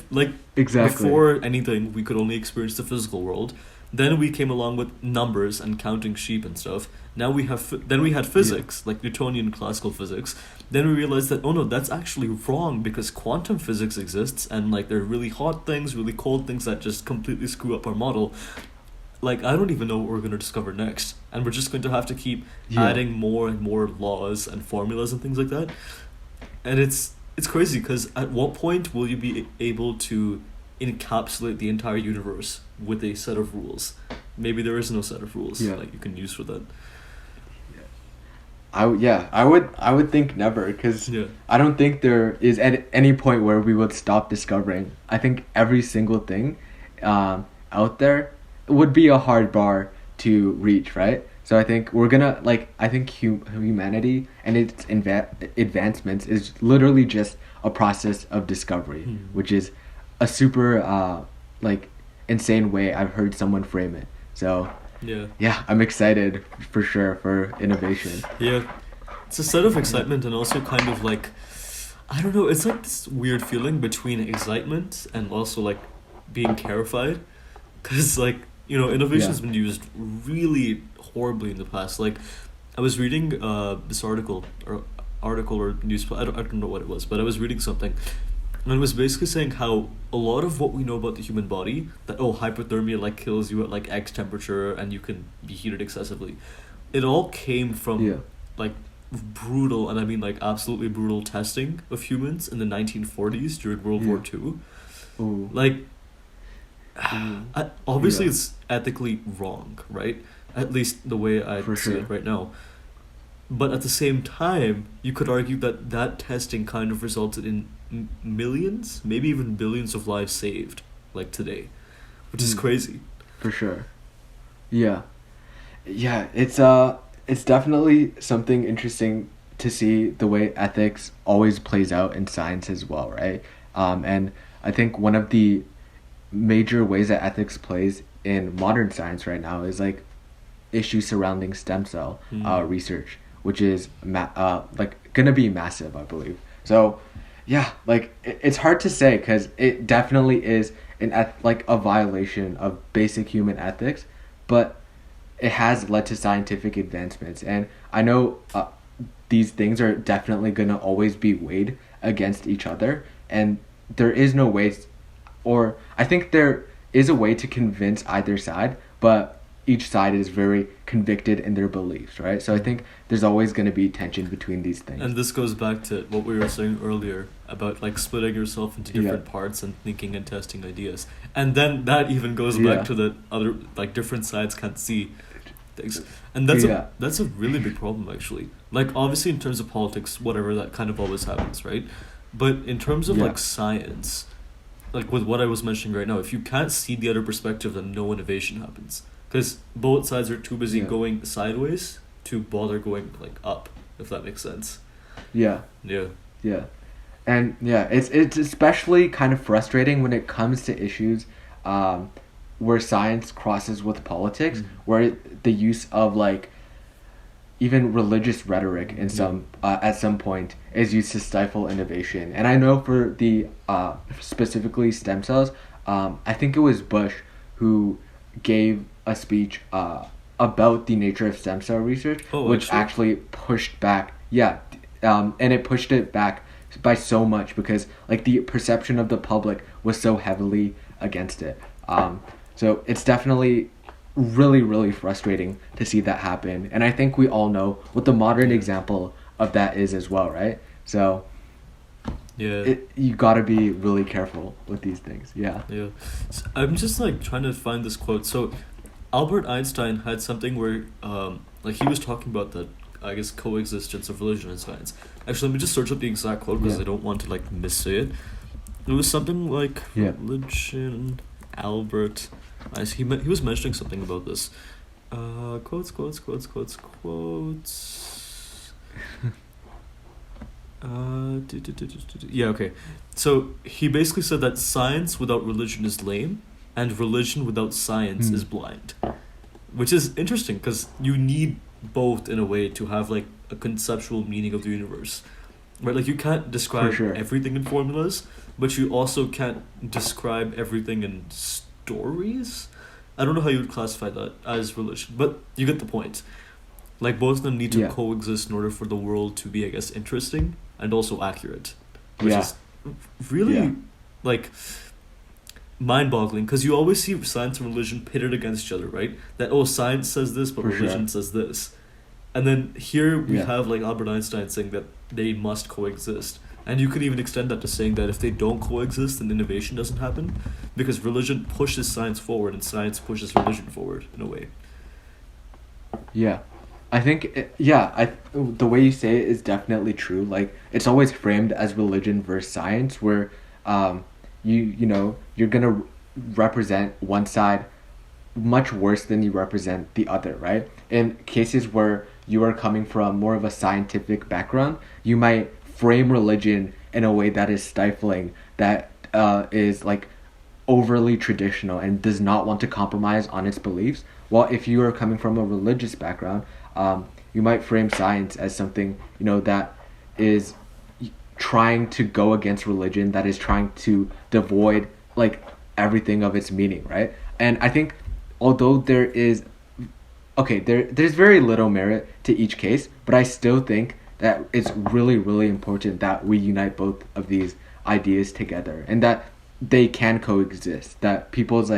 before anything, we could only experience the physical world. Then we came along with numbers and counting sheep and stuff. Now we had physics, like Newtonian classical physics. Then we realized that, oh no, that's actually wrong because quantum physics exists and like there are really hot things, really cold things that just completely screw up our model. Like I don't even know what we're going to discover next. And we're just going to have to keep adding more and more laws and formulas and things like that. And it's crazy because at what point will you be able to encapsulate the entire universe with a set of rules? Maybe there is no set of rules like you can use for that. I would think never, because I don't think there is at any point where we would stop discovering. I think every single thing out there would be a hard bar to reach, right? So I think we're gonna I think humanity and its advancements is literally just a process of discovery, which is a super insane way I've heard someone frame it. So I'm excited for sure for innovation. It's a set of excitement and also kind of like, I don't know, it's like this weird feeling between excitement and also like being terrified, because like innovation has been used really horribly in the past. Like I was reading this article or news, I don't know what it was, but I was reading something. And it was basically saying how a lot of what we know about the human body, that hypothermia like kills you at like X temperature and you can be heated excessively, it all came from like brutal, and I mean like absolutely brutal testing of humans in the 1940s during World War II. Ooh. Like, obviously it's ethically wrong, right? At least the way I see it right now. But at the same time, you could argue that testing kind of resulted in millions, maybe even billions of lives saved, like today, which is crazy. For sure. Yeah, it's definitely something interesting to see the way ethics always plays out in science as well, right? And I think one of the major ways that ethics plays in modern science right now is like issues surrounding stem cell research, which is gonna be massive, I believe. So it's hard to say because it definitely is a violation of basic human ethics, but it has led to scientific advancements, and I know these things are definitely gonna always be weighed against each other, and there is no way, or I think there is a way to convince either side, but each side is very convicted in their beliefs, right? So I think there's always going to be tension between these things. And this goes back to what we were saying earlier about like splitting yourself into different parts and thinking and testing ideas. And then that even goes back to the other, like different sides can't see things. And that's a really big problem actually. Like obviously in terms of politics, whatever, that kind of always happens, right? But in terms of like science, like with what I was mentioning right now, if you can't see the other perspective, then no innovation happens. Because both sides are too busy going sideways to bother going like up, if that makes sense. And it's especially kind of frustrating when it comes to issues where science crosses with politics, where the use of like even religious rhetoric in some at some point is used to stifle innovation. And I know for the specifically stem cells, I think it was Bush who gave a speech about the nature of stem cell research, which actually pushed back. Yeah, and it pushed it back by so much because like the perception of the public was so heavily against it. So it's definitely really, really frustrating to see that happen. And I think we all know what the modern example of that is as well, right? So you gotta be really careful with these things. Yeah. So I'm just like trying to find this quote. So Albert Einstein had something where like he was talking about the, I guess, coexistence of religion and science. Actually, let me just search up the exact quote because I don't want to like missay it. It was something like religion, Albert. He was mentioning something about this. Quotes. Yeah, okay. So he basically said that science without religion is lame, and religion without science is blind. Which is interesting because you need both in a way to have like a conceptual meaning of the universe. Right? Like you can't describe everything in formulas, but you also can't describe everything in stories. I don't know how you would classify that as religion, but you get the point. Like both of them need to coexist in order for the world to be, I guess, interesting and also accurate, which is really like mind-boggling because you always see science and religion pitted against each other, right? That science says this, but religion says this, and then here we have like Albert Einstein saying that they must coexist. And you could even extend that to saying that if they don't coexist, then innovation doesn't happen, because religion pushes science forward and science pushes religion forward in a way. Yeah, I think the way you say it is definitely true. Like it's always framed as religion versus science, where you're gonna represent one side much worse than you represent the other, right? In cases where you are coming from more of a scientific background, you might frame religion in a way that is stifling, that is like overly traditional and does not want to compromise on its beliefs. While if you are coming from a religious background, you might frame science as something that is trying to go against religion, that is trying to devoid like everything of its meaning, right? And I think although there's very little merit to each case, but I still think that it's really, really important that we unite both of these ideas together and that they can coexist, that people's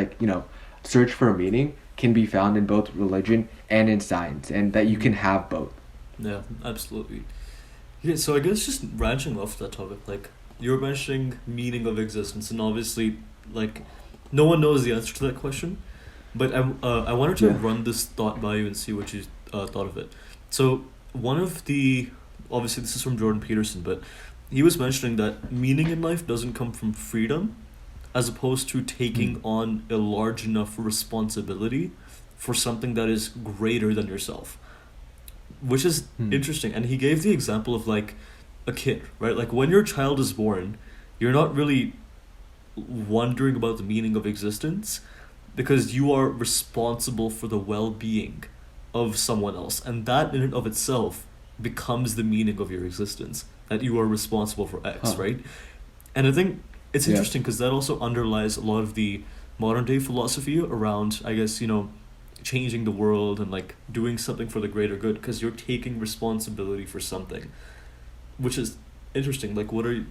search for meaning can be found in both religion and in science, and that you can have both. Yeah, absolutely. Yeah, so I guess just branching off that topic, like you were mentioning meaning of existence, and obviously like no one knows the answer to that question, but I wanted to run this thought by you and see what you thought of it. So one of the, obviously this is from Jordan Peterson, but he was mentioning that meaning in life doesn't come from freedom as opposed to taking on a large enough responsibility for something that is greater than yourself, which is interesting. And he gave the example of like a kid, right? Like when your child is born, you're not really wondering about the meaning of existence because you are responsible for the well-being of someone else, and that in and of itself becomes the meaning of your existence, that you are responsible for X, right? And I think it's interesting because that also underlies a lot of the modern day philosophy around, I guess, changing the world and like doing something for the greater good, because you're taking responsibility for something, which is interesting. Like what do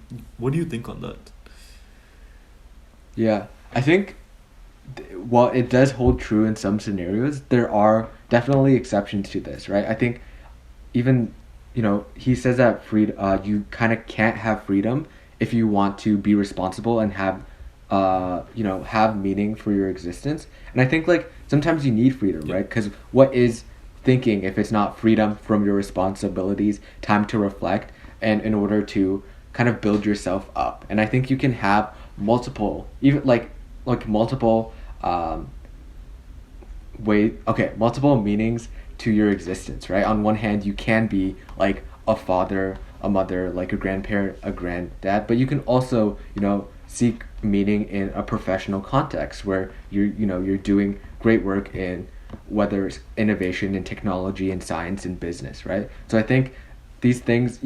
you think on that? Yeah, I think while it does hold true in some scenarios, there are definitely exceptions to this, right? I think even he says that you kind of can't have freedom if you want to be responsible and have have meaning for your existence. And I think like sometimes you need freedom, right? Because what is thinking if it's not freedom from your responsibilities, time to reflect, and in order to kind of build yourself up. And I think you can have multiple, even like multiple multiple meanings to your existence, right? On one hand, you can be like a father, a mother, like a grandparent, a granddad, but you can also, seek meaning in a professional context where you're doing great work in whether it's innovation in technology and science and business, right? So I think these things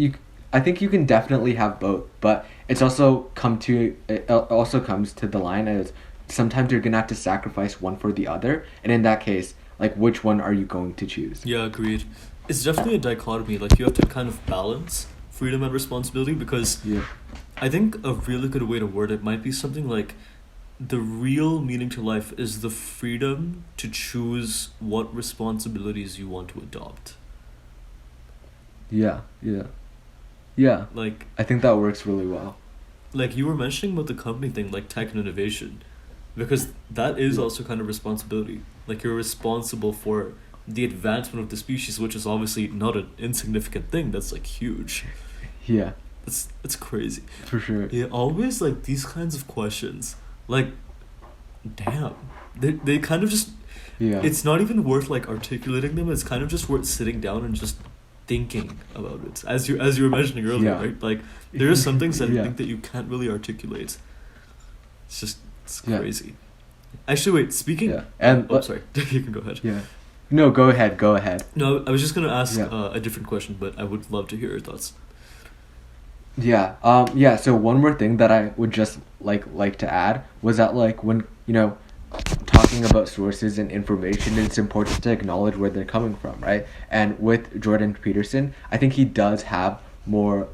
I think you can definitely have both, but it also comes to the line as sometimes you're gonna have to sacrifice one for the other, and in that case, like, which one are you going to choose? Yeah, agreed. It's definitely a dichotomy. Like, you have to kind of balance freedom and responsibility, because Yeah. I think a really good way to word it might be something like, the real meaning to life is the freedom to choose what responsibilities you want to adopt. Yeah, yeah, yeah. Like, I think that works really well. you were mentioning about the company thing, like tech and innovation, because that is Yeah. also kind of responsibility. Like, you're responsible for the advancement of the species, which is obviously not an insignificant thing. That's like huge. Yeah, It's crazy. for sure. Yeah, always like these kinds of questions. Like, damn, they kind of just. Yeah. It's not even worth like articulating them. It's kind of just worth sitting down and just thinking about it. As you were mentioning earlier, Yeah. right? Like, there are some things that I Yeah. think that you can't really articulate. It's Yeah. crazy. Actually, wait. Speaking. Yeah. And Sorry. You can go ahead. yeah. No, go ahead. Go ahead. No, I was just gonna ask Yeah. a different question, but I would love to hear your thoughts. Yeah. Yeah. So one more thing that I would just like to add was that, like, when talking about sources and information, it's important to acknowledge where they're coming from, right? And with Jordan Peterson, I think he does have more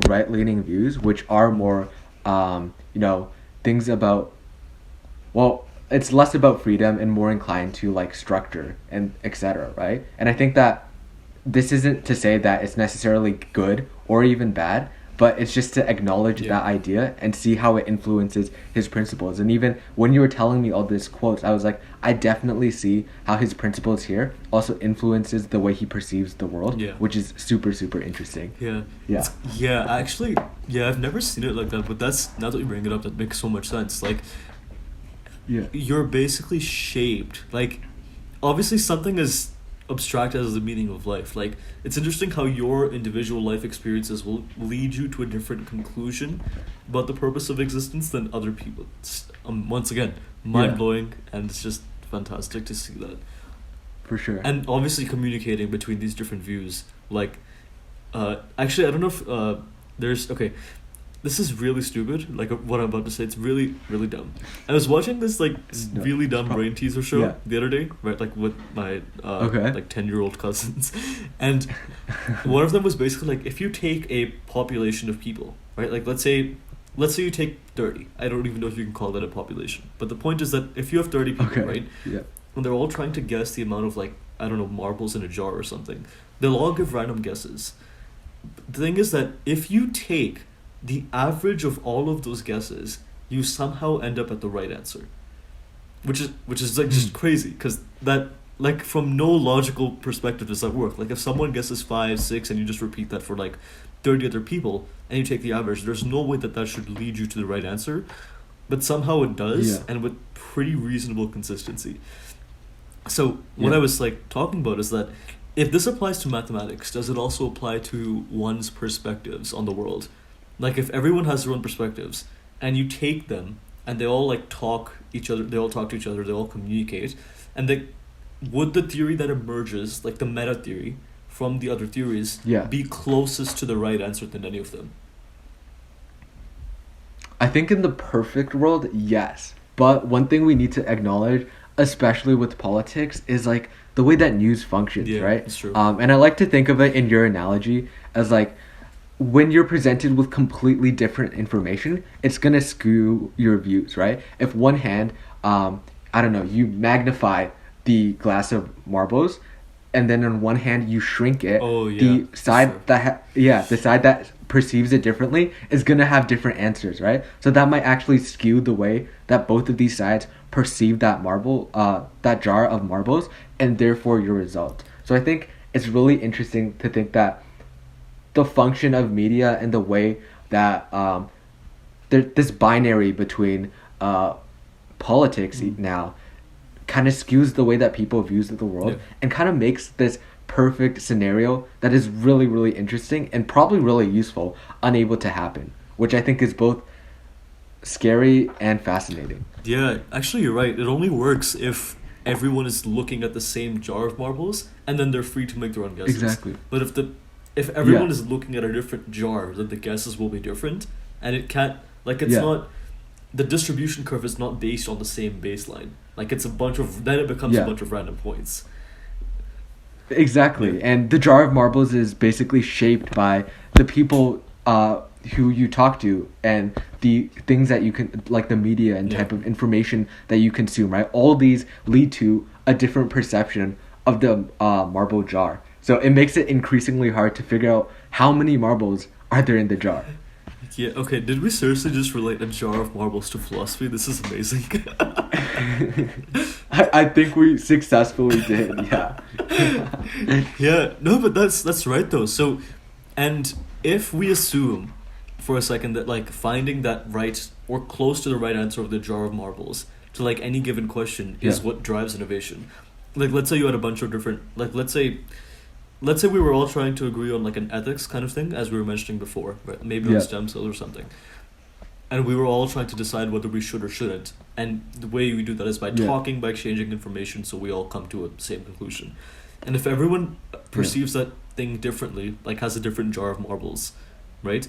right-leaning views, which are more things about, well, it's less about freedom and more inclined to like structure and etc., right? And I think that this isn't to say that it's necessarily good or even bad, but it's just to acknowledge that idea and see how it influences his principles. And even when you were telling me all these quotes, I was like, I definitely see how his principles here also influences the way he perceives the world, which is super, super interesting. Yeah. Yeah. Yeah, actually, I've never seen it like that, but that's, now that you bring it up, that makes so much sense. Like, Yeah. you're basically shaped. Like, obviously something as abstract as the meaning of life. Like, it's interesting how your individual life experiences will lead you to a different conclusion about the purpose of existence than other people. It's, once again, mind-blowing, and it's just fantastic to see that. For sure. And obviously communicating between these different views. Like, actually, I don't know if there's... Okay, this is really stupid. Like, what I'm about to say, it's really, really dumb. I was watching this, like, really dumb brain teaser show the other day, right? Like, with my, like, 10-year-old cousins. And one of them was basically, like, if you take a population of people, right? Like, let's say you take 30. I don't even know if you can call that a population. But the point is that if you have 30 people, right? Yeah. And they're all trying to guess the amount of, like, I don't know, marbles in a jar or something. They'll all give random guesses. The thing is that if you take the average of all of those guesses, you somehow end up at the right answer. Which is like just crazy, because that, like, from no logical perspective does that work. Like, if someone guesses 5, 6, and you just repeat that for like 30 other people, and you take the average, there's no way that should lead you to the right answer. But somehow it does, and with pretty reasonable consistency. So what I was like talking about is that if this applies to mathematics, does it also apply to one's perspectives on the world? Like, if everyone has their own perspectives, and you take them, and they all like talk to each other, they all communicate, and would the theory that emerges, like the meta theory, from the other theories, be closest to the right answer than any of them? I think in the perfect world, yes. But one thing we need to acknowledge, especially with politics, is like the way that news functions, right? That's true. And I like to think of it in your analogy as like, when you're presented with completely different information, it's gonna skew your views, right? If one hand, I don't know, you magnify the glass of marbles, and then on one hand you shrink it. The side the side that perceives it differently is gonna have different answers, right? So that might actually skew the way that both of these sides perceive that that jar of marbles, and therefore your result. So I think it's really interesting to think that the function of media and the way that this binary between politics now kind of skews the way that people view the world, and kind of makes this perfect scenario that is really, really interesting and probably really useful unable to happen, which I think is both scary and fascinating. Yeah, actually, you're right. It only works if everyone is looking at the same jar of marbles, and then they're free to make their own guesses. Exactly. But if everyone Yeah. is looking at a different jar, then the guesses will be different, and it can't like it's Yeah. not the distribution curve is not based on the same baseline. Like it's a bunch of then it becomes a Yeah. bunch of random points. Exactly. Yeah. And the jar of marbles is basically shaped by the people who you talk to and the things that you can, like the media and Yeah. type of information that you consume, right? All these lead to a different perception of the marble jar. So it makes it increasingly hard to figure out how many marbles are there in the jar. Yeah. Okay. Did we seriously just relate a jar of marbles to philosophy? This is amazing. I think we successfully did, yeah. Yeah, no, but that's right though. So, and if we assume for a second that like finding that right or close to the right answer of the jar of marbles to like any given question is Yeah. what drives innovation. Like let's say you had a bunch of different like let's say we were all trying to agree on like an ethics kind of thing as we were mentioning before, right? Maybe Yeah. on stem cells or something. And we were all trying to decide whether we should or shouldn't. And the way we do that is by Yeah. talking, by exchanging information, so we all come to a same conclusion. And if everyone perceives that thing differently, like has a different jar of marbles, right?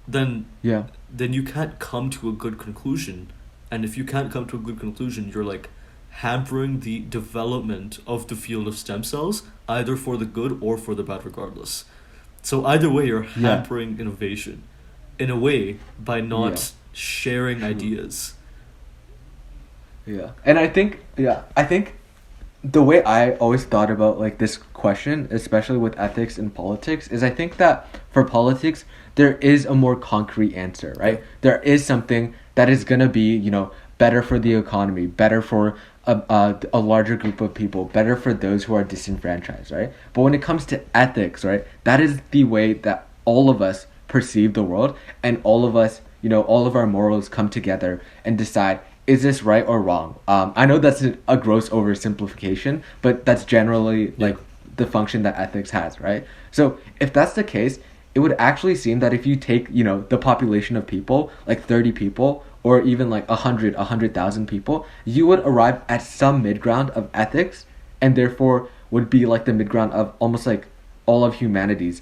Then Yeah. then you can't come to a good conclusion. And if you can't come to a good conclusion, you're like hampering the development of the field of stem cells, either for the good or for the bad, regardless. So either way, you're Yeah. hampering innovation in a way by not Yeah. sharing True. ideas. Yeah. And I think the way I always thought about like this question, especially with ethics and politics, is I think that for politics there is a more concrete answer, right? There is something that is gonna be, better for the economy, better for a larger group of people, better for those who are disenfranchised, right? But when it comes to ethics, right, that is the way that all of us perceive the world, and all of us, all of our morals come together and decide, is this right or wrong? I know that's a gross oversimplification, but that's generally like the function that ethics has, right? So if that's the case, it would actually seem that if you take, the population of people, like 30 people, or even like 100,000 people, you would arrive at some mid-ground of ethics, and therefore would be like the mid-ground of almost like all of humanity's,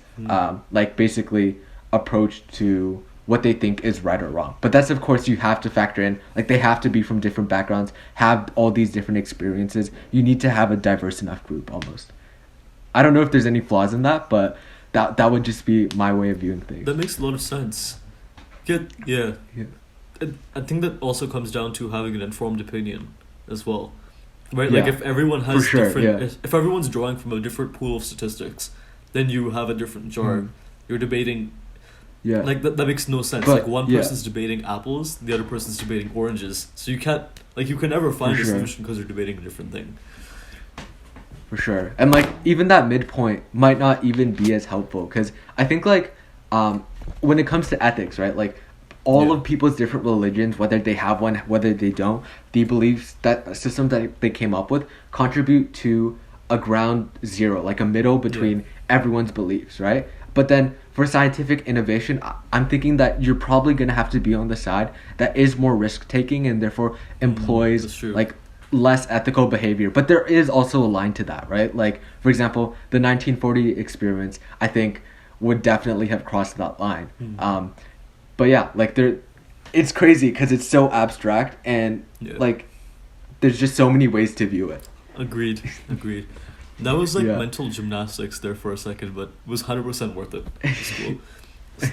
like basically approach to what they think is right or wrong. But that's, of course, you have to factor in, like they have to be from different backgrounds, have all these different experiences. You need to have a diverse enough group almost. I don't know if there's any flaws in that, but that would just be my way of viewing things. That makes a lot of sense. Yeah. I think that also comes down to having an informed opinion as well, right? Like Yeah. if everyone has For sure, different, yeah. if everyone's drawing from a different pool of statistics, then you have a different jar. You're debating, Yeah. like that makes no sense. But, Like one yeah. person's debating apples, the other person's debating oranges. So you can't, like you can never find For a sure. solution because you're debating a different thing. For sure. And like even that midpoint might not even be as helpful, because I think like when it comes to ethics, right, like all Yeah. of people's different religions, whether they have one, whether they don't, the beliefs that system that they came up with contribute to a ground zero, like a middle between everyone's beliefs, right? But then for scientific innovation, I'm thinking that you're probably going to have to be on the side that is more risk taking and therefore that's employs true. like less ethical behavior. But there is also a line to that, right? Like, for example, the 1940 experiments, I think, would definitely have crossed that line. But yeah, like it's crazy because it's so abstract, and like there's just so many ways to view it. Agreed. That was like Yeah. mental gymnastics there for a second, but was 100% worth it. It's cool.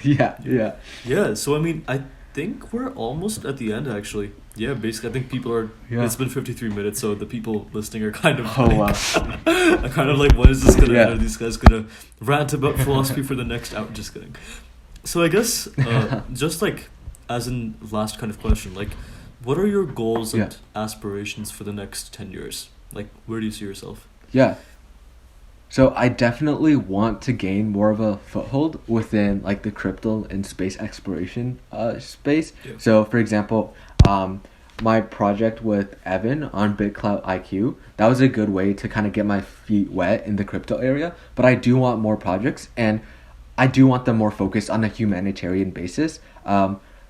Yeah. Yeah, so I mean, I think we're almost at the end actually. Yeah, basically, I think people are. Yeah. It's been 53 minutes, so the people listening are kind of. Oh wow. I'm kind of like, when is this gonna Yeah. end? Are these guys gonna rant about philosophy for the next hour? Just kidding. So I guess, just like, as in last kind of question, like, what are your goals and aspirations for the next 10 years? Like, where do you see yourself? Yeah. So I definitely want to gain more of a foothold within like the crypto and space exploration space. Yeah. So for example, my project with Evan on BitClout IQ, that was a good way to kind of get my feet wet in the crypto area. But I do want more projects, and I do want them more focused on a humanitarian basis.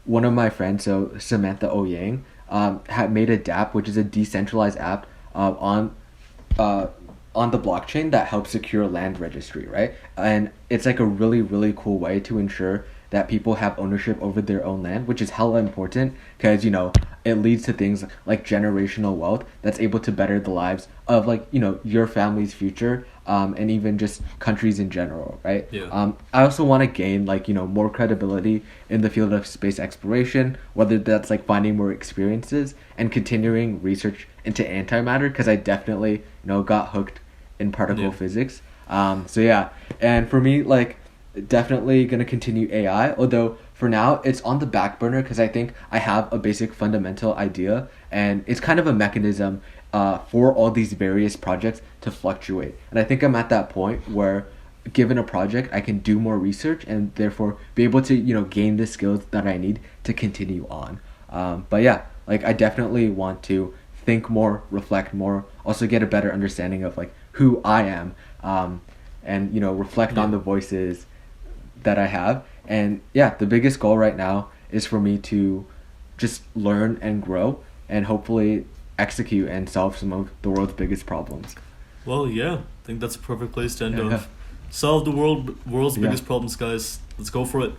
one of my friends, so Samantha O Yang, had made a dApp, which is a decentralized app uh, on the blockchain that helps secure land registry, right? And it's like a really, really cool way to ensure that people have ownership over their own land, which is hella important because, it leads to things like generational wealth that's able to better the lives of, like, your family's future, and even just countries in general, right? Yeah. I also want to gain, like, more credibility in the field of space exploration, whether that's like finding more experiences and continuing research into antimatter, because I definitely, got hooked in particle physics. So yeah, and for me, like, definitely gonna continue AI, although for now it's on the back burner because I think I have a basic fundamental idea, and it's kind of a mechanism for all these various projects to fluctuate. And I think I'm at that point where, given a project, I can do more research and therefore be able to gain the skills that I need to continue on. But yeah, like, I definitely want to think more, reflect more, also get a better understanding of, like, who I am, and reflect on the voices that I have. And yeah, the biggest goal right now is for me to just learn and grow and hopefully execute and solve some of the world's biggest problems. Well, yeah, I think that's a perfect place to end off. Solve the world's biggest problems, guys. Let's go for it.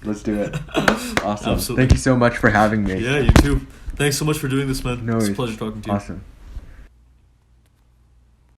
Let's do it. Awesome. Absolutely. Thank you so much for having me. Yeah, you too. Thanks so much for doing this, man. No It's worries. a pleasure talking to you. Awesome.